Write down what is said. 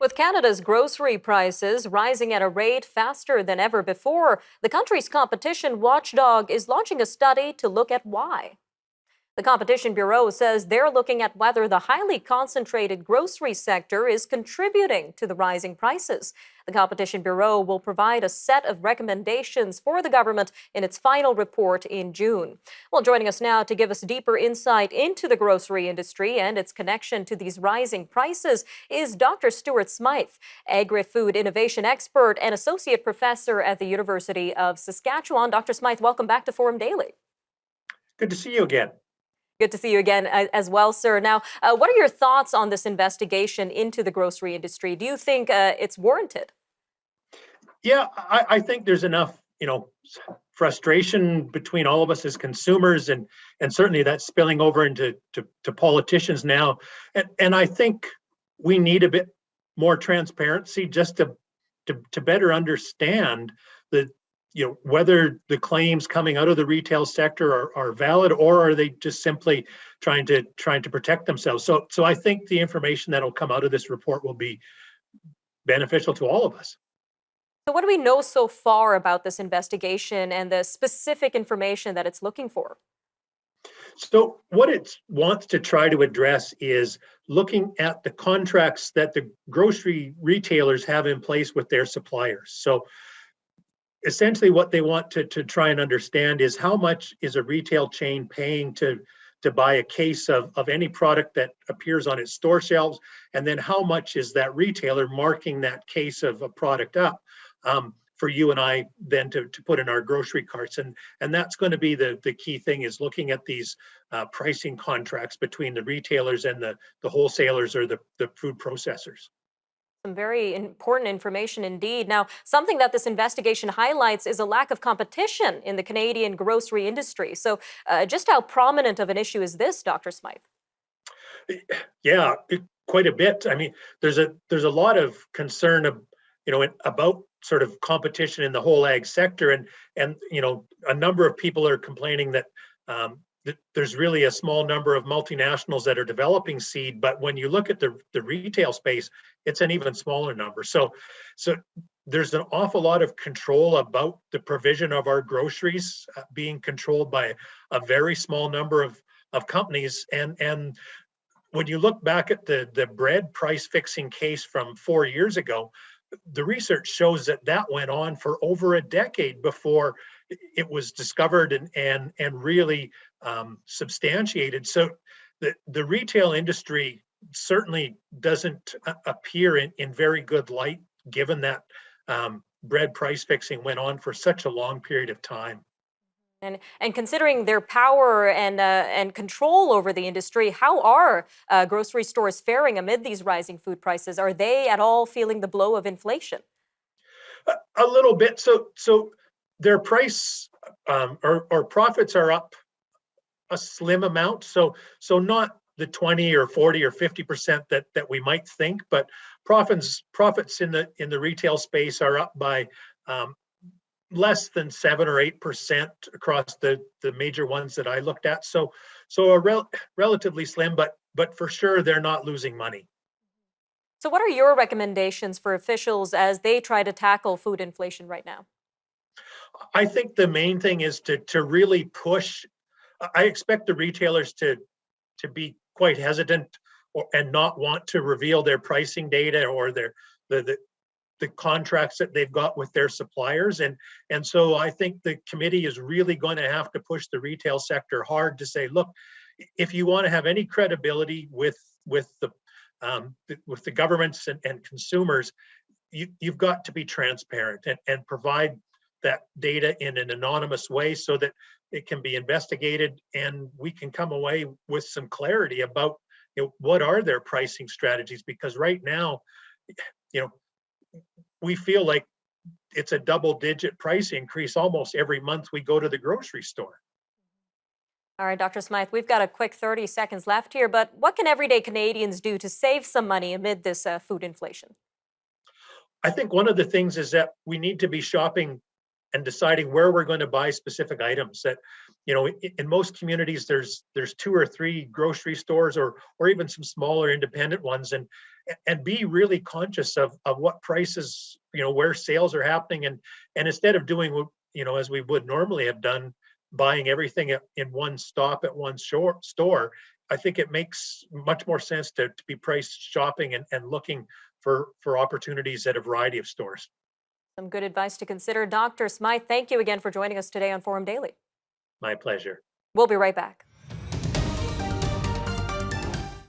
With Canada's grocery prices rising at a rate faster than ever before, the country's competition watchdog is launching a study to look at why. The Competition Bureau says they're looking at whether the highly concentrated grocery sector is contributing to the rising prices. The Competition Bureau will provide a set of recommendations for the government in its final report in June. Well, joining us now to give us deeper insight into the grocery industry and its connection to these rising prices is Dr. Stuart Smyth, Agri-food Innovation expert and associate professor at the University of Saskatchewan. Dr. Smyth, welcome back to Forum Daily. Good to see you again. Good to see you again as well, sir. Now, what are your thoughts on this investigation into the grocery industry? Do you think it's warranted? Yeah, I think there's enough, frustration between all of us as consumers, and certainly that's spilling over into politicians now. And I think we need a bit more transparency just to better understand the whether the claims coming out of the retail sector are valid, or are they just simply trying to protect themselves. So I think the information that'll come out of this report will be beneficial to all of us. So what do we know so far about this investigation and the specific information that it's looking for? So what it wants to try to address is looking at the contracts that the grocery retailers have in place with their suppliers. So essentially what they want to try and understand is how much is a retail chain paying to buy a case of any product that appears on its store shelves, and then how much is that retailer marking that case of a product up for you and I then to put in our grocery carts. And that's going to be the key thing, is looking at these pricing contracts between the retailers and the wholesalers or the food processors. Some very important information indeed. Now, something that this investigation highlights is a lack of competition in the Canadian grocery industry. So just how prominent of an issue is this, Dr. Smyth? Yeah, quite a bit. I mean, there's a lot of concern about sort of competition in the whole ag sector, and a number of people are complaining that there's really a small number of multinationals that are developing seed, but when you look at the retail space, it's an even smaller number. So there's an awful lot of control about the provision of our groceries being controlled by a very small number of companies. And when you look back at the bread price fixing case from 4 years ago, the research shows that went on for over a decade before it was discovered and really substantiated. So the retail industry certainly doesn't appear in very good light, given that bread price fixing went on for such a long period of time. And considering their power and control over the industry, how are grocery stores faring amid these rising food prices? Are they at all feeling the blow of inflation? A little bit. So their price or profits are up a slim amount. So not the 20 or 40 or 50% that we might think, but profits in the retail space are up by less than 7 or 8% across the major ones that I looked at. So relatively slim, but for sure they're not losing money. So what are your recommendations for officials as they try to tackle food inflation right now? I think the main thing is to really push. I expect the retailers to be quite hesitant and not want to reveal their pricing data or the contracts that they've got with their suppliers. And so I think the committee is really going to have to push the retail sector hard to say, look, if you want to have any credibility with the governments and consumers, you've got to be transparent and provide that data in an anonymous way so that it can be investigated and we can come away with some clarity about what are their pricing strategies. Because right now, we feel like it's a double-digit price increase almost every month we go to the grocery store. All right, Dr. Smyth, we've got a quick 30 seconds left here, but what can everyday Canadians do to save some money amid this food inflation? I think one of the things is that we need to be shopping and deciding where we're going to buy specific items. That in most communities there's 2 or 3 grocery stores or even some smaller independent ones, and and be really conscious of what prices, where sales are happening, and instead of doing, as we would normally have done, buying everything in one stop at one store. I think it makes much more sense to be price shopping and looking for opportunities at a variety of stores. Some good advice to consider. Dr. Smyth, thank you again for joining us today on Forum Daily. My pleasure. We'll be right back.